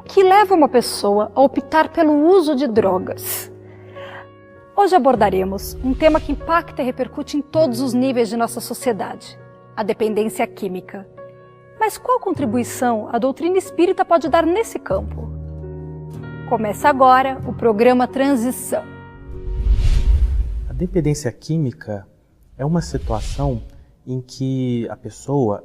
que leva uma pessoa a optar pelo uso de drogas? Hoje abordaremos um tema que impacta e repercute em todos os níveis de nossa sociedade, a dependência química. Mas qual contribuição a doutrina espírita pode dar nesse campo? Começa agora o programa Transição. A dependência química é uma situação em que a pessoa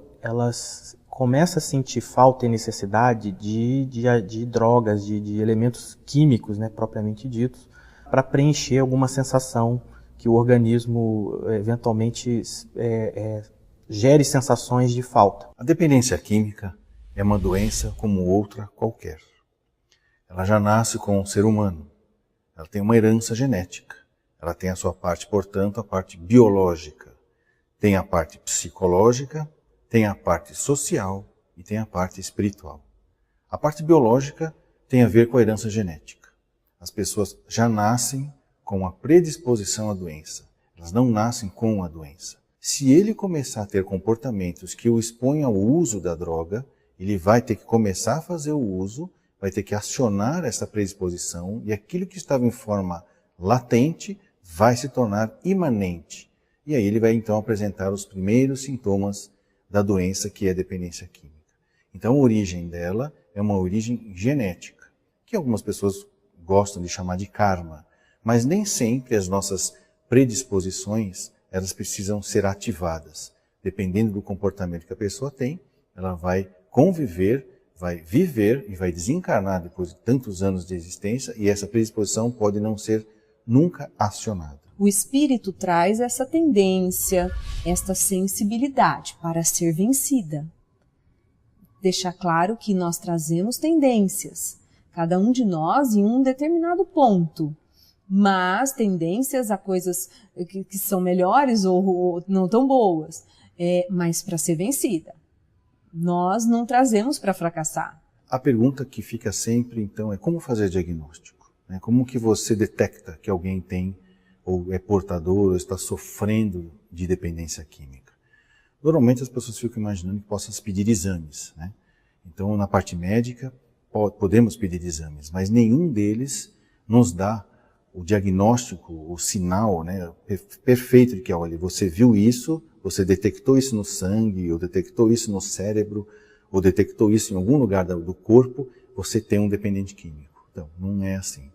começa a sentir falta e necessidade de drogas, de elementos químicos, né, propriamente ditos, para preencher alguma sensação que o organismo eventualmente gere sensações de falta. A dependência química é uma doença como outra qualquer. Ela já nasce com o ser humano. Ela tem uma herança genética. Ela tem a sua parte, portanto, a parte biológica. Tem a parte psicológica, tem a parte social e tem a parte espiritual. A parte biológica tem a ver com a herança genética. As pessoas já nascem com a predisposição à doença. Elas não nascem com a doença. Se ele começar a ter comportamentos que o expõem ao uso da droga, ele vai ter que começar a fazer o uso, vai ter que acionar essa predisposição e aquilo que estava em forma latente vai se tornar imanente. E aí ele vai então apresentar os primeiros sintomas da doença, que é a dependência química. Então a origem dela é uma origem genética, que algumas pessoas gostam de chamar de karma, mas nem sempre as nossas predisposições elas precisam ser ativadas. Dependendo do comportamento que a pessoa tem, ela vai conviver, vai viver e vai desencarnar depois de tantos anos de existência, e essa predisposição pode não ser nunca acionada. O espírito traz essa tendência, esta sensibilidade para ser vencida. Deixar claro que nós trazemos tendências, cada um de nós em um determinado ponto, mas tendências a coisas que são melhores ou não tão boas, mas para ser vencida. Nós não trazemos para fracassar. A pergunta que fica sempre, então, é como fazer diagnóstico? Como que você detecta que alguém tem, ou é portador, ou está sofrendo de dependência química? Normalmente as pessoas ficam imaginando que possam pedir exames, né? Então, na parte médica, podemos pedir exames, mas nenhum deles nos dá o diagnóstico, o sinal, né, perfeito de que, olha, você viu isso, você detectou isso no sangue, ou detectou isso no cérebro, ou detectou isso em algum lugar do corpo, você tem um dependente químico. Então, não é assim.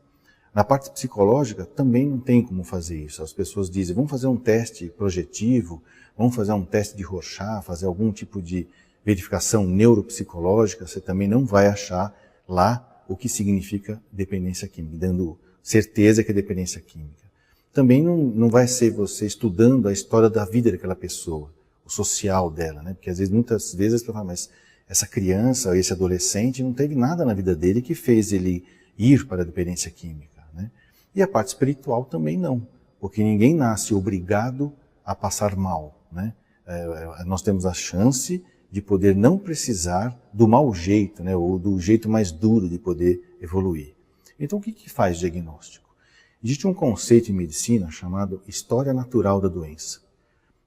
Na parte psicológica, também não tem como fazer isso. As pessoas dizem, vamos fazer um teste projetivo, vamos fazer um teste de Rorschach, fazer algum tipo de verificação neuropsicológica, você também não vai achar lá o que significa dependência química, dando certeza que é dependência química. Também não vai ser você estudando a história da vida daquela pessoa, o social dela, né? Porque muitas vezes as pessoas falam, mas essa criança, esse adolescente, não teve nada na vida dele que fez ele ir para a dependência química, né? E a parte espiritual também não, porque ninguém nasce obrigado a passar mal, né? Nós temos a chance de poder não precisar do mau jeito, né? Ou do jeito mais duro de poder evoluir. Então o que faz diagnóstico? Existe um conceito em medicina chamado história natural da doença.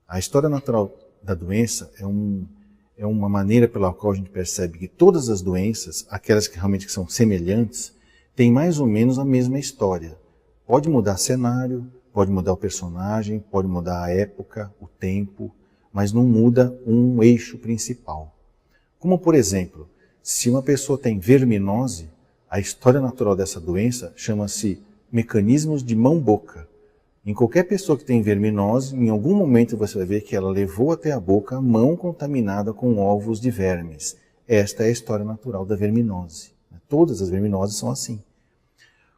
A história natural da doença é uma maneira pela qual a gente percebe que todas as doenças, aquelas que realmente são semelhantes, têm mais ou menos a mesma história. Pode mudar cenário, pode mudar o personagem, pode mudar a época, o tempo, mas não muda um eixo principal. Como, por exemplo, se uma pessoa tem verminose, a história natural dessa doença chama-se mecanismos de mão-boca. Em qualquer pessoa que tem verminose, em algum momento você vai ver que ela levou até a boca a mão contaminada com ovos de vermes. Esta é a história natural da verminose. Todas as verminoses são assim.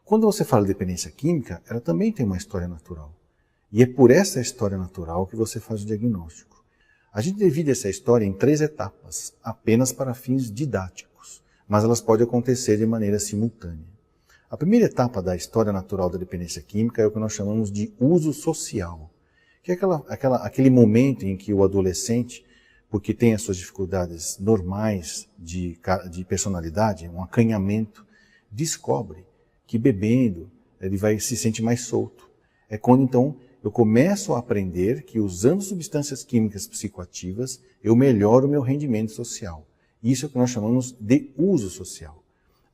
Quando você fala de dependência química, ela também tem uma história natural. E é por essa história natural que você faz o diagnóstico. A gente divide essa história em 3 etapas, apenas para fins didáticos, mas elas podem acontecer de maneira simultânea. A primeira etapa da história natural da dependência química é o que nós chamamos de uso social, que é aquele momento em que o adolescente, porque tem as suas dificuldades normais de personalidade, um acanhamento, descobre que bebendo ele se sente mais solto. É quando então eu começo a aprender que usando substâncias químicas psicoativas eu melhoro o meu rendimento social. Isso é o que nós chamamos de uso social.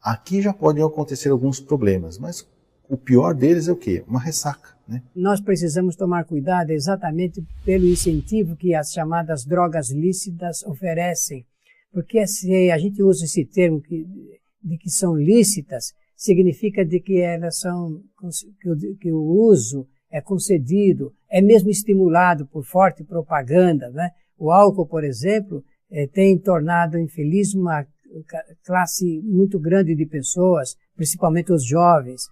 Aqui já podem acontecer alguns problemas, mas o pior deles é o quê? Uma ressaca, né? Nós precisamos tomar cuidado exatamente pelo incentivo que as chamadas drogas lícitas oferecem. Porque se a gente usa esse termo de que são lícitas, significa de que elas são, que o uso é concedido, é mesmo estimulado por forte propaganda, né? O álcool, por exemplo, tem tornado infeliz uma classe muito grande de pessoas, principalmente os jovens,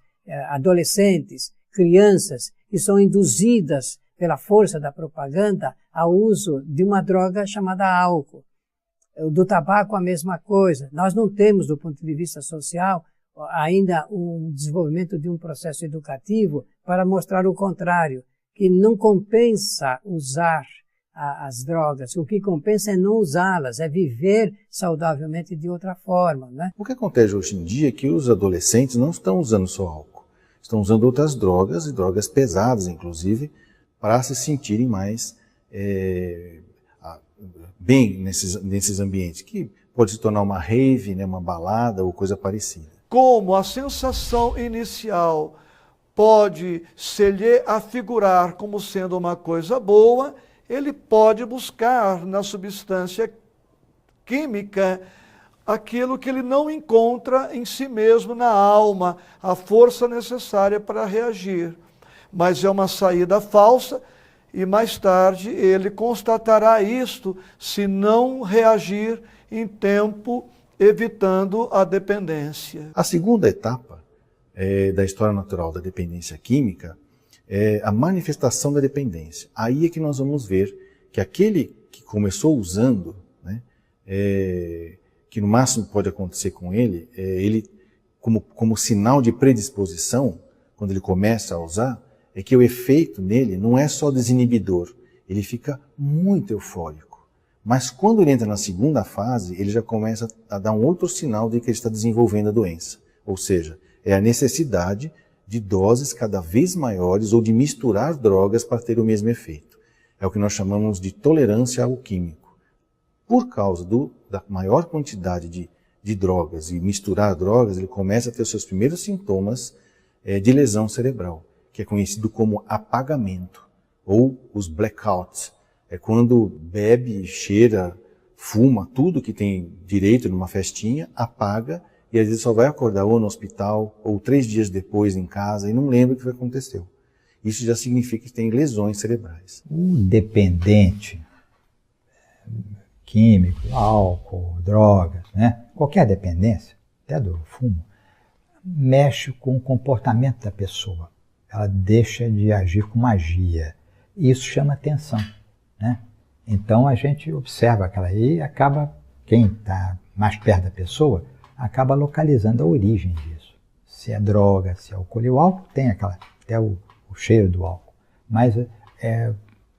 adolescentes, crianças, que são induzidas pela força da propaganda ao uso de uma droga chamada álcool. Do tabaco a mesma coisa. Nós não temos, do ponto de vista social, ainda um desenvolvimento de um processo educativo para mostrar o contrário, que não compensa usar as drogas. O que compensa é não usá-las, é viver saudavelmente de outra forma, né? O que acontece hoje em dia é que os adolescentes não estão usando só álcool, estão usando outras drogas, e drogas pesadas, inclusive, para se sentirem mais bem nesses ambientes, que pode se tornar uma rave, né, uma balada ou coisa parecida. Como a sensação inicial pode se lhe afigurar como sendo uma coisa boa, ele pode buscar na substância química aquilo que ele não encontra em si mesmo, na alma, a força necessária para reagir. Mas é uma saída falsa e mais tarde ele constatará isto se não reagir em tempo, evitando a dependência. A segunda etapa da história natural da dependência química é a manifestação da dependência. Aí é que nós vamos ver que aquele que começou usando, né, que no máximo pode acontecer com ele, ele como sinal de predisposição, quando ele começa a usar, é que o efeito nele não é só desinibidor, ele fica muito eufórico. Mas quando ele entra na segunda fase, ele já começa a dar um outro sinal de que ele está desenvolvendo a doença. Ou seja, é a necessidade de doses cada vez maiores ou de misturar drogas para ter o mesmo efeito. É o que nós chamamos de tolerância ao químico. Por causa da maior quantidade de drogas e misturar drogas, ele começa a ter os seus primeiros sintomas de lesão cerebral, que é conhecido como apagamento, ou os blackouts. É quando bebe, cheira, fuma, tudo que tem direito numa festinha, apaga, e às vezes só vai acordar ou no hospital, ou 3 dias depois em casa, e não lembra o que aconteceu. Isso já significa que tem lesões cerebrais. O dependente químico, álcool, drogas, né? Qualquer dependência, até do fumo, mexe com o comportamento da pessoa. Ela deixa de agir com magia. E isso chama atenção, né? Então a gente observa aquela aí e acaba, quem está mais perto da pessoa, acaba localizando a origem disso. Se é droga, se é álcool. E o álcool tem até o cheiro do álcool. Mas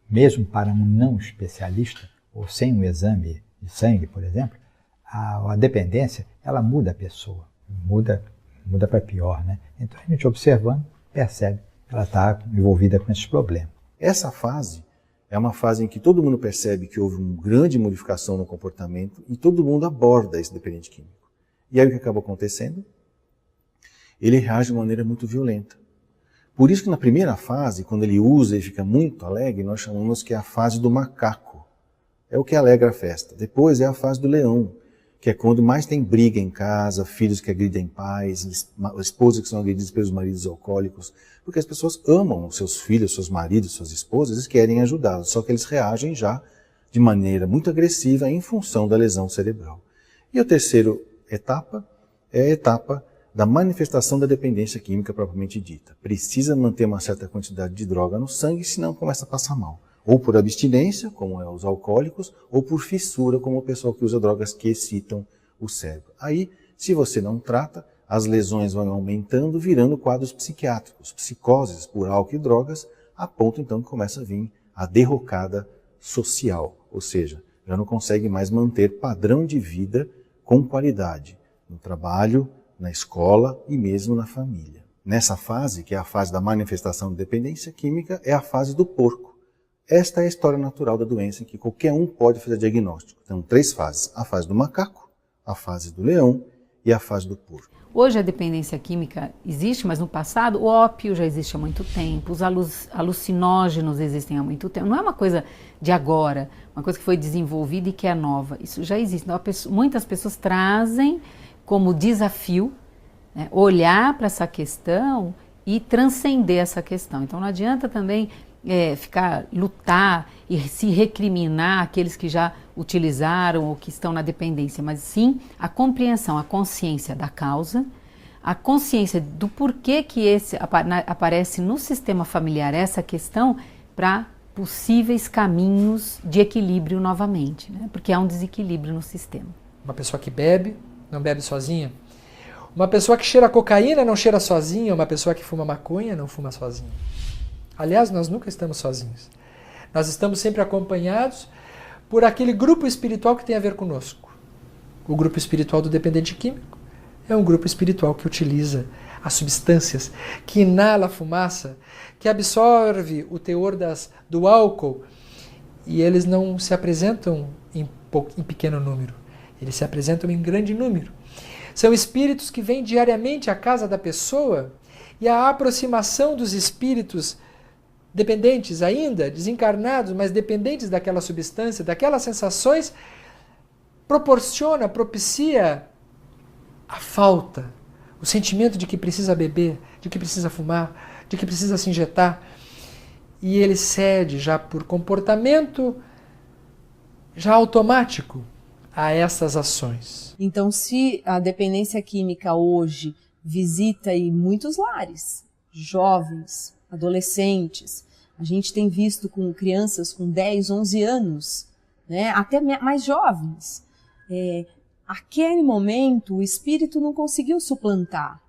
mesmo para um não especialista, ou sem um exame de sangue, por exemplo, a dependência, ela muda a pessoa, muda para pior, né? Então a gente observando, percebe que ela está envolvida com esses problemas. Essa fase é uma fase em que todo mundo percebe que houve uma grande modificação no comportamento e todo mundo aborda esse dependente químico. E aí o que acaba acontecendo? Ele reage de maneira muito violenta. Por isso que na primeira fase, quando ele usa e fica muito alegre, nós chamamos que é a fase do macaco. É o que alegra a festa. Depois é a fase do leão, que é quando mais tem briga em casa, filhos que agridem pais, esposas que são agredidas pelos maridos alcoólicos, porque as pessoas amam os seus filhos, seus maridos, suas esposas e querem ajudá-los, só que eles reagem já de maneira muito agressiva em função da lesão cerebral. E a terceira etapa é a etapa da manifestação da dependência química propriamente dita. Precisa manter uma certa quantidade de droga no sangue, senão começa a passar mal. Ou por abstinência, como os alcoólicos, ou por fissura, como o pessoal que usa drogas que excitam o cérebro. Aí, se você não trata, as lesões vão aumentando, virando quadros psiquiátricos, psicoses por álcool e drogas, a ponto então que começa a vir a derrocada social, ou seja, já não consegue mais manter padrão de vida com qualidade, no trabalho, na escola e mesmo na família. Nessa fase, que é a fase da manifestação de dependência química, é a fase do porco. Esta é a história natural da doença em que qualquer um pode fazer diagnóstico. Então, 3 fases. A fase do macaco, a fase do leão e a fase do puro. Hoje a dependência química existe, mas no passado o ópio já existe há muito tempo, os alucinógenos existem há muito tempo. Não é uma coisa de agora, uma coisa que foi desenvolvida e que é nova. Isso já existe. Então, muitas pessoas trazem como desafio, né, olhar para essa questão e transcender essa questão. Então não adianta também lutar e se recriminar aqueles que já utilizaram ou que estão na dependência, mas sim a compreensão, a consciência da causa, a consciência do porquê que aparece no sistema familiar essa questão para possíveis caminhos de equilíbrio novamente, né? Porque há um desequilíbrio no sistema. Uma pessoa que bebe, não bebe sozinha. Uma pessoa que cheira cocaína não cheira sozinha, uma pessoa que fuma maconha não fuma sozinha. Aliás, nós nunca estamos sozinhos. Nós estamos sempre acompanhados por aquele grupo espiritual que tem a ver conosco. O grupo espiritual do dependente químico é um grupo espiritual que utiliza as substâncias, que inala a fumaça, que absorve o teor do álcool, e eles não se apresentam em pequeno número, eles se apresentam em grande número. São espíritos que vêm diariamente à casa da pessoa, e a aproximação dos espíritos dependentes ainda, desencarnados, mas dependentes daquela substância, daquelas sensações, propicia a falta, o sentimento de que precisa beber, de que precisa fumar, de que precisa se injetar. E ele cede já por comportamento já automático a essas ações. Então, se a dependência química hoje visita aí muitos lares, jovens, adolescentes, a gente tem visto com crianças com 10, 11 anos, né, até mais jovens. Aquele momento o espírito não conseguiu suplantar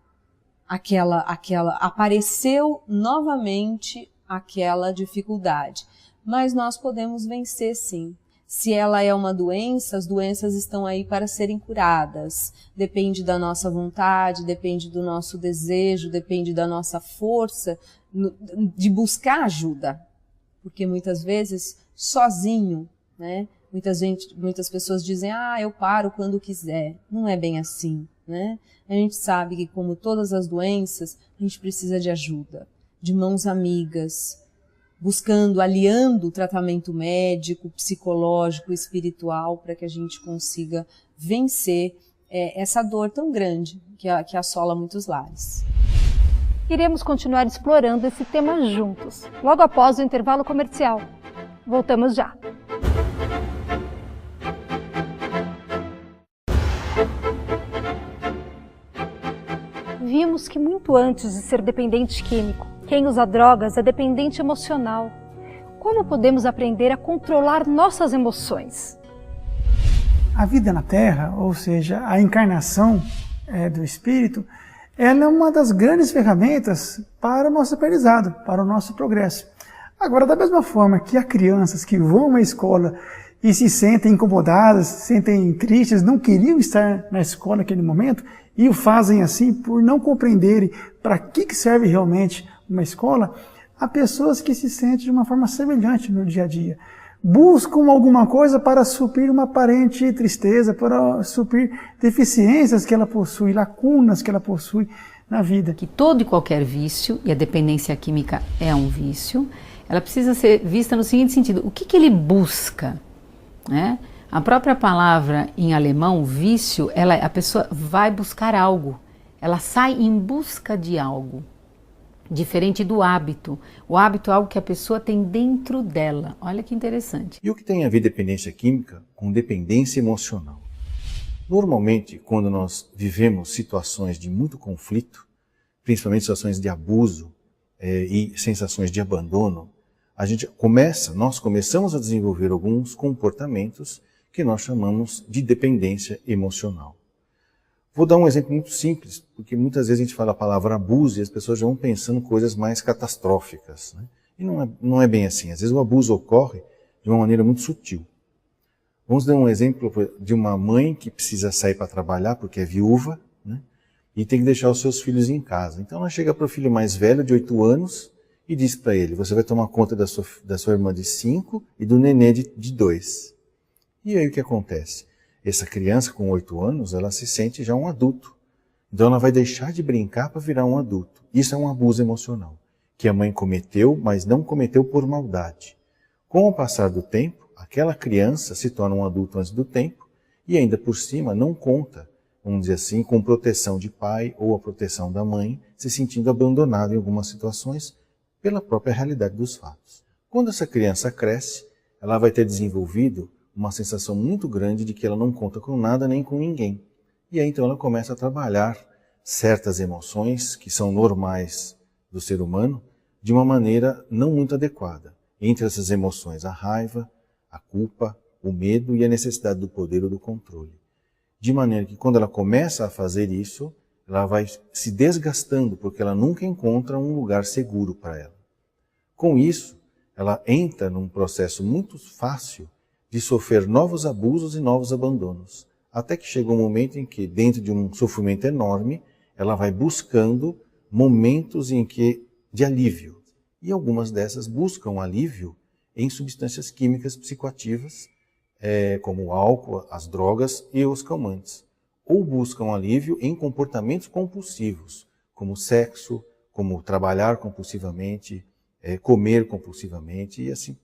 apareceu novamente aquela dificuldade. Mas nós podemos vencer sim. Se ela é uma doença, as doenças estão aí para serem curadas. Depende da nossa vontade, depende do nosso desejo, depende da nossa força de buscar ajuda. Porque muitas vezes, sozinho, né? Muitas pessoas dizem, eu paro quando quiser. Não é bem assim, né? A gente sabe que, como todas as doenças, a gente precisa de ajuda, de mãos amigas, aliando o tratamento médico, psicológico, espiritual, para que a gente consiga vencer essa dor tão grande que assola muitos lares. Iremos continuar explorando esse tema juntos, logo após o intervalo comercial. Voltamos já. Vimos que muito antes de ser dependente químico, quem usa drogas é dependente emocional. Como podemos aprender a controlar nossas emoções? A vida na Terra, ou seja, a encarnação do Espírito, ela é uma das grandes ferramentas para o nosso aprendizado, para o nosso progresso. Agora, da mesma forma que há crianças que vão à escola e se sentem incomodadas, se sentem tristes, não queriam estar na escola naquele momento, e o fazem assim por não compreenderem para que serve realmente uma escola, há pessoas que se sentem de uma forma semelhante no dia a dia. Buscam alguma coisa para suprir uma aparente tristeza, para suprir deficiências que ela possui, lacunas que ela possui na vida. Que todo e qualquer vício, e a dependência química é um vício, ela precisa ser vista no seguinte sentido: o que ele busca, né? A própria palavra em alemão, vício, a pessoa vai buscar algo, ela sai em busca de algo, diferente do hábito. O hábito é algo que a pessoa tem dentro dela. Olha que interessante. E o que tem a ver dependência química com dependência emocional? Normalmente, quando nós vivemos situações de muito conflito, principalmente situações de abuso e sensações de abandono, nós começamos a desenvolver alguns comportamentos que nós chamamos de dependência emocional. Vou dar um exemplo muito simples, porque muitas vezes a gente fala a palavra abuso e as pessoas já vão pensando coisas mais catastróficas, né? E não é bem assim. Às vezes o abuso ocorre de uma maneira muito sutil. Vamos dar um exemplo de uma mãe que precisa sair para trabalhar porque é viúva, né? E tem que deixar os seus filhos em casa. Então ela chega para o filho mais velho, de 8 anos, e diz para ele: você vai tomar conta da sua irmã de 5 e do nenê de 2. E aí o que acontece? Essa criança com 8 anos, ela se sente já um adulto. Então ela vai deixar de brincar para virar um adulto. Isso é um abuso emocional, que a mãe cometeu, mas não cometeu por maldade. Com o passar do tempo, aquela criança se torna um adulto antes do tempo e ainda por cima não conta, vamos dizer assim, com proteção de pai ou a proteção da mãe, se sentindo abandonado em algumas situações pela própria realidade dos fatos. Quando essa criança cresce, ela vai ter desenvolvido uma sensação muito grande de que ela não conta com nada nem com ninguém. E aí então ela começa a trabalhar certas emoções que são normais do ser humano de uma maneira não muito adequada. Entre essas emoções, a raiva, a culpa, o medo e a necessidade do poder ou do controle. De maneira que quando ela começa a fazer isso, ela vai se desgastando porque ela nunca encontra um lugar seguro para ela. Com isso, ela entra num processo muito fácil de sofrer novos abusos e novos abandonos. Até que chega um momento em que, dentro de um sofrimento enorme, ela vai buscando momentos de alívio. E algumas dessas buscam alívio em substâncias químicas psicoativas, como o álcool, as drogas e os calmantes. Ou buscam alívio em comportamentos compulsivos, como sexo, como trabalhar compulsivamente, comer compulsivamente e assim,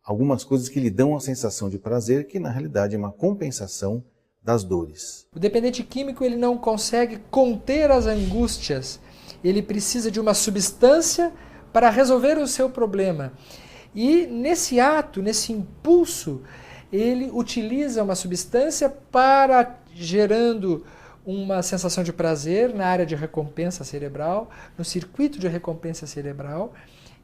algumas coisas que lhe dão a sensação de prazer que na realidade é uma compensação das dores. O dependente químico ele não consegue conter as angústias, ele precisa de uma substância para resolver o seu problema. E nesse ato, nesse impulso, ele utiliza uma substância para, gerando uma sensação de prazer na área de recompensa cerebral, no circuito de recompensa cerebral,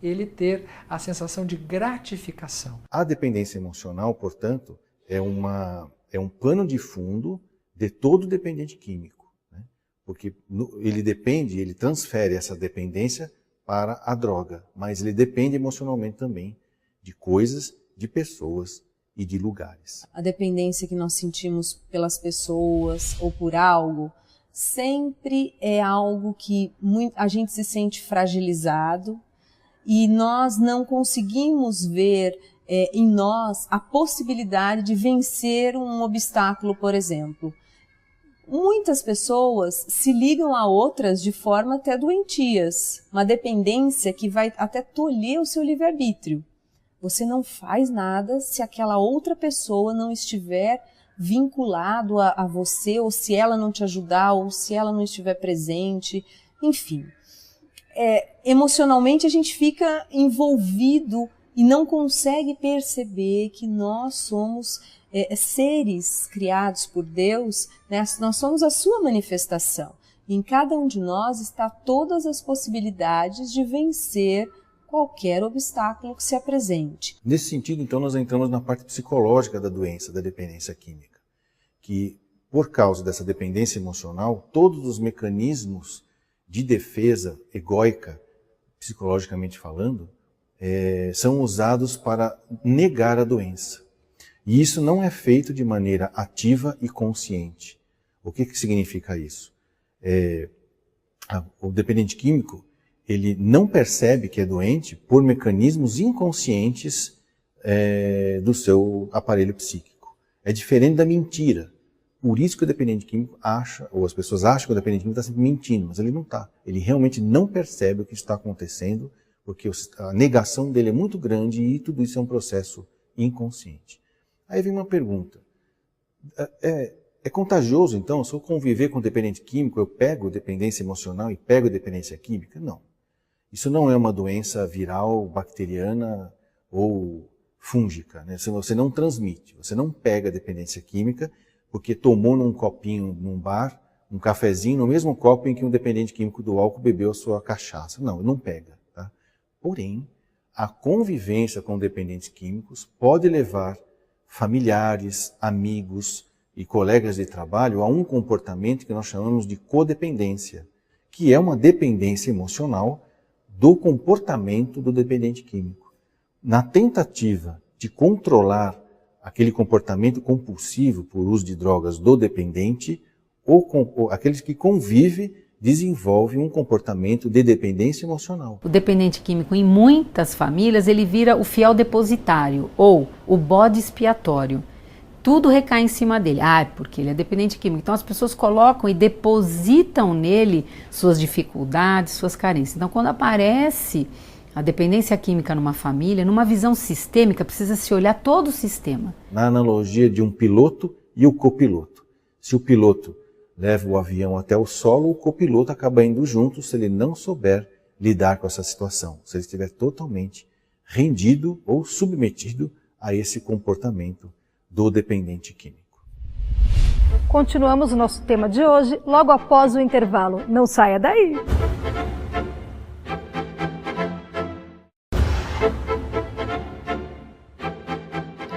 ele ter a sensação de gratificação. A dependência emocional, portanto, é um pano de fundo de todo dependente químico, né? Porque ele transfere essa dependência para a droga, mas ele depende emocionalmente também de coisas, de pessoas e de lugares. A dependência que nós sentimos pelas pessoas ou por algo sempre é algo que a gente se sente fragilizado e nós não conseguimos ver em nós a possibilidade de vencer um obstáculo, por exemplo. Muitas pessoas se ligam a outras de forma até doentias, uma dependência que vai até tolher o seu livre-arbítrio. Você não faz nada se aquela outra pessoa não estiver vinculado a você, ou se ela não te ajudar, ou se ela não estiver presente, enfim. Emocionalmente a gente fica envolvido e não consegue perceber que nós somos seres criados por Deus, né? Nós somos a sua manifestação. E em cada um de nós está todas as possibilidades de vencer qualquer obstáculo que se apresente. Nesse sentido, então, nós entramos na parte psicológica da doença, da dependência química, que por causa dessa dependência emocional, todos os mecanismos de defesa egóica, psicologicamente falando, são usados para negar a doença. E isso não é feito de maneira ativa e consciente. O que significa isso? O dependente químico, ele não percebe que é doente por mecanismos inconscientes do seu aparelho psíquico. É diferente da mentira. Por isso que o dependente químico acha, ou as pessoas acham que o dependente químico está sempre mentindo, mas ele não está. Ele realmente não percebe o que está acontecendo, porque a negação dele é muito grande e tudo isso é um processo inconsciente. Aí vem uma pergunta. É contagioso, então, se eu conviver com o dependente químico, eu pego dependência emocional e pego dependência química? Não. Isso não é uma doença viral, bacteriana ou fúngica, né? Você não transmite, você não pega dependência química porque tomou num copinho, num bar, um cafezinho, no mesmo copo em que um dependente químico do álcool bebeu a sua cachaça. Não pega. Tá? Porém, a convivência com dependentes químicos pode levar familiares, amigos e colegas de trabalho a um comportamento que nós chamamos de codependência, que é uma dependência emocional do comportamento do dependente químico. Na tentativa de controlar aquele comportamento compulsivo por uso de drogas do dependente, aqueles que convivem desenvolvem um comportamento de dependência emocional. O dependente químico, em muitas famílias, ele vira o fiel depositário ou o bode expiatório. tudo recai em cima dele. Porque ele é dependente químico. Então as pessoas colocam e depositam nele suas dificuldades, suas carências. Então quando aparece a dependência química numa família, numa visão sistêmica, precisa se olhar todo o sistema. Na analogia de um piloto e o copiloto. Se o piloto leva o avião até o solo, o copiloto acaba indo junto se ele não souber lidar com essa situação, se ele estiver totalmente rendido ou submetido a esse comportamento do dependente químico. Continuamos o nosso tema de hoje logo após o intervalo. Não saia daí!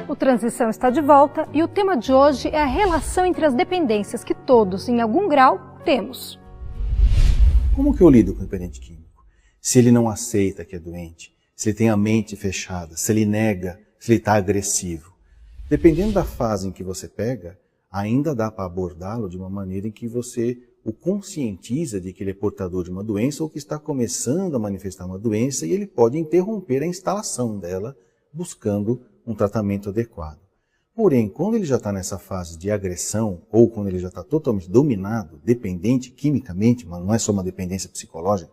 O Transição está de volta e o tema de hoje é a relação entre as dependências que todos, em algum grau, temos. Como que eu lido com o dependente químico? Se ele não aceita que é doente, se ele tem a mente fechada, se ele nega, se ele está agressivo. Dependendo da fase em que você pega, ainda dá para abordá-lo de uma maneira em que você o conscientiza de que ele é portador de uma doença ou que está começando a manifestar uma doença e ele pode interromper a instalação dela buscando um tratamento adequado. Porém, quando ele já está nessa fase de agressão ou quando ele já está totalmente dominado, dependente quimicamente, mas não é só uma dependência psicológica,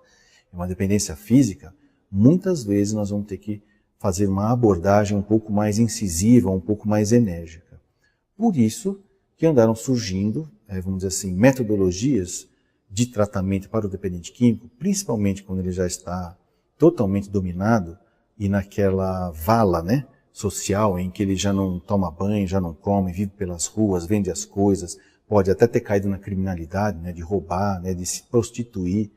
é uma dependência física, muitas vezes nós vamos ter que fazer uma abordagem um pouco mais incisiva, um pouco mais enérgica. Por isso que andaram surgindo, vamos dizer assim, metodologias de tratamento para o dependente químico, principalmente quando ele já está totalmente dominado e naquela vala, social em que ele já não toma banho, já não come, vive pelas ruas, vende as coisas, pode até ter caído na criminalidade, de roubar, de se prostituir.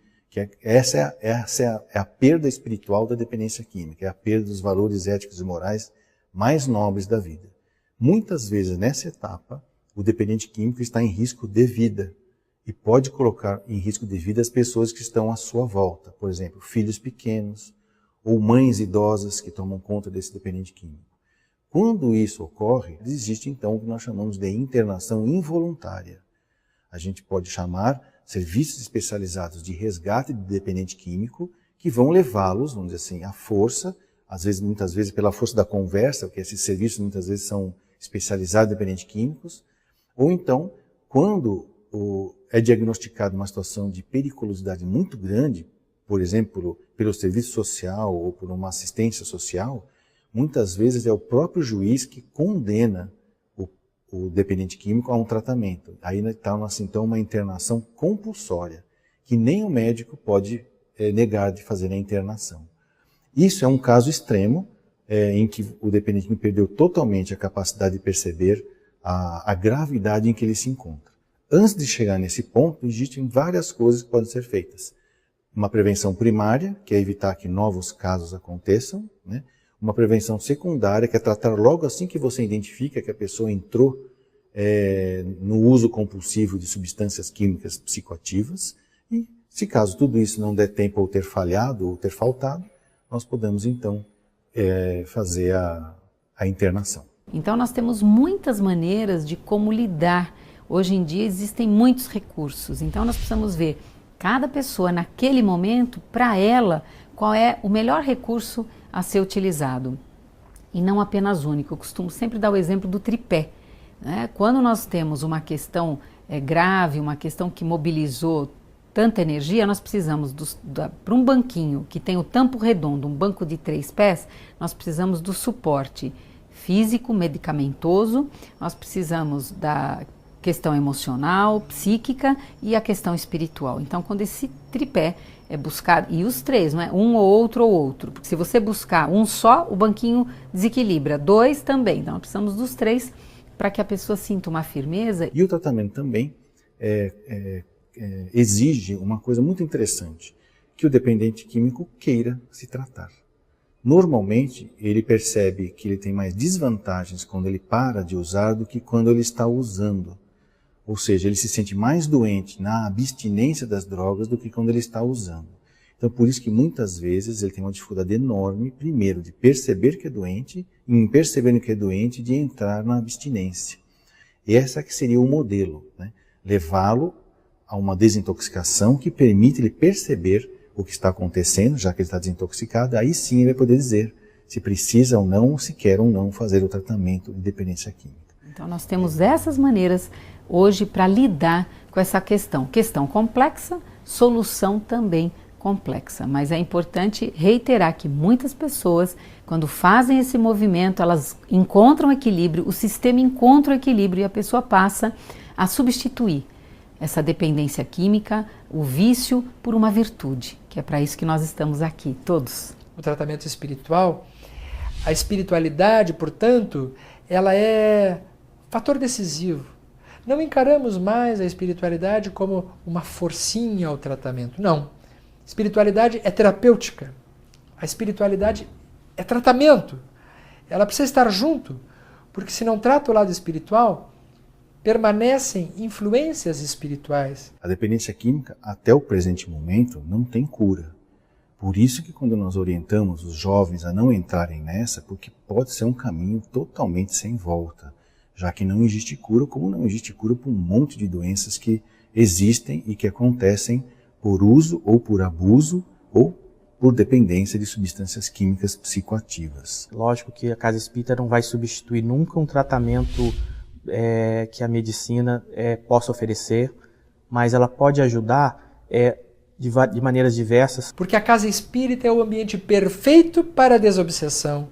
Essa é a perda espiritual da dependência química, é a perda dos valores éticos e morais mais nobres da vida. Muitas vezes nessa etapa, o dependente químico está em risco de vida e pode colocar em risco de vida as pessoas que estão à sua volta, por exemplo, filhos pequenos ou mães idosas que tomam conta desse dependente químico. Quando isso ocorre, existe então o que nós chamamos de internação involuntária. A gente pode chamar serviços especializados de resgate de dependente químico que vão levá-los, vamos dizer assim, à força, muitas vezes pela força da conversa, porque esses serviços muitas vezes são especializados em dependentes químicos, ou então, quando é diagnosticada uma situação de periculosidade muito grande, por exemplo, pelo serviço social ou por uma assistência social, muitas vezes é o próprio juiz que condena o dependente químico a um tratamento. Aí torna-se então uma internação compulsória, que nem o médico pode negar de fazer a internação. Isso é um caso extremo, em que o dependente químico perdeu totalmente a capacidade de perceber a gravidade em que ele se encontra. Antes de chegar nesse ponto, existem várias coisas que podem ser feitas. Uma prevenção primária, que é evitar que novos casos aconteçam, Uma prevenção secundária, que é tratar logo assim que você identifica que a pessoa entrou no uso compulsivo de substâncias químicas psicoativas. E, se caso tudo isso não der tempo ou ter falhado ou ter faltado, nós podemos então fazer a internação. Então nós temos muitas maneiras de como lidar. Hoje em dia existem muitos recursos, então nós precisamos ver cada pessoa naquele momento, para ela, qual é o melhor recurso a ser utilizado. E não apenas único. Eu costumo sempre dar o exemplo do tripé. Quando nós temos uma questão grave, uma questão que mobilizou tanta energia, nós precisamos, para um banquinho que tem o tampo redondo, um banco de 3 pés, nós precisamos do suporte físico, medicamentoso, nós precisamos da questão emocional, psíquica e a questão espiritual. Então, quando esse tripé é buscado, e os 3, não é um ou outro, porque se você buscar um só, o banquinho desequilibra, 2 também, então nós precisamos dos 3 para que a pessoa sinta uma firmeza. E o tratamento também exige uma coisa muito interessante, que o dependente químico queira se tratar. Normalmente, ele percebe que ele tem mais desvantagens quando ele para de usar do que quando ele está usando. Ou seja, ele se sente mais doente na abstinência das drogas do que quando ele está usando. Então, por isso que muitas vezes ele tem uma dificuldade enorme, primeiro, de perceber que é doente, e em percebendo que é doente, de entrar na abstinência. E essa que seria o modelo, levá-lo a uma desintoxicação que permite ele perceber o que está acontecendo, já que ele está desintoxicado, aí sim ele vai poder dizer se precisa ou não, se quer ou não fazer o tratamento de dependência química. Então nós temos essas maneiras hoje para lidar com essa questão. Questão complexa, solução também complexa. Mas é importante reiterar que muitas pessoas, quando fazem esse movimento, elas encontram equilíbrio, o sistema encontra o equilíbrio e a pessoa passa a substituir essa dependência química, o vício, por uma virtude, que é para isso que nós estamos aqui, todos. O tratamento espiritual, a espiritualidade, portanto, ela é fator decisivo. Não encaramos mais a espiritualidade como uma forcinha ao tratamento, não. Espiritualidade é terapêutica, a espiritualidade é tratamento. Ela precisa estar junto, porque se não trata o lado espiritual, permanecem influências espirituais. A dependência química, até o presente momento, não tem cura. Por isso que quando nós orientamos os jovens a não entrarem nessa, porque pode ser um caminho totalmente sem volta, já que não existe cura, como não existe cura para um monte de doenças que existem e que acontecem por uso ou por abuso ou por dependência de substâncias químicas psicoativas. Lógico que a casa espírita não vai substituir nunca um tratamento que a medicina possa oferecer, mas ela pode ajudar de maneiras diversas. Porque a casa espírita é o ambiente perfeito para a desobsessão,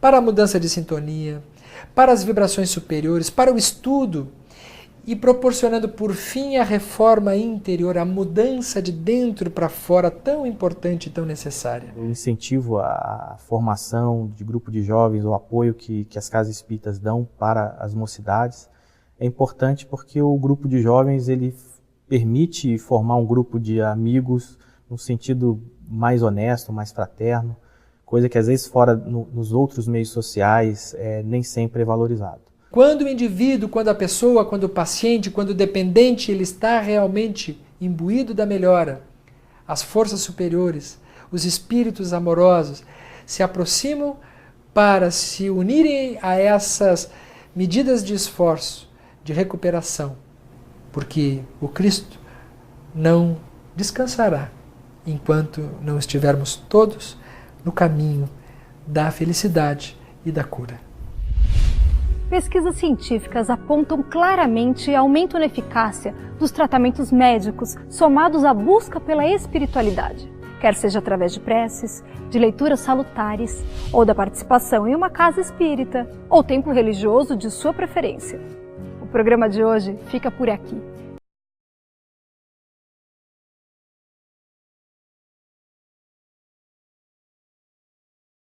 para a mudança de sintonia, para as vibrações superiores, para o estudo, e proporcionando por fim a reforma interior, a mudança de dentro para fora, tão importante e tão necessária. O incentivo à formação de grupo de jovens, o apoio que as casas espíritas dão para as mocidades, é importante porque o grupo de jovens ele permite formar um grupo de amigos num sentido mais honesto, mais fraterno, coisa que às vezes fora nos outros meios sociais nem sempre é valorizado. Quando o indivíduo, quando a pessoa, quando o paciente, quando o dependente, ele está realmente imbuído da melhora, as forças superiores, os espíritos amorosos se aproximam para se unirem a essas medidas de esforço, de recuperação, porque o Cristo não descansará enquanto não estivermos todos no caminho da felicidade e da cura. Pesquisas científicas apontam claramente aumento na eficácia dos tratamentos médicos somados à busca pela espiritualidade, quer seja através de preces, de leituras salutares ou da participação em uma casa espírita ou templo religioso de sua preferência. O programa de hoje fica por aqui.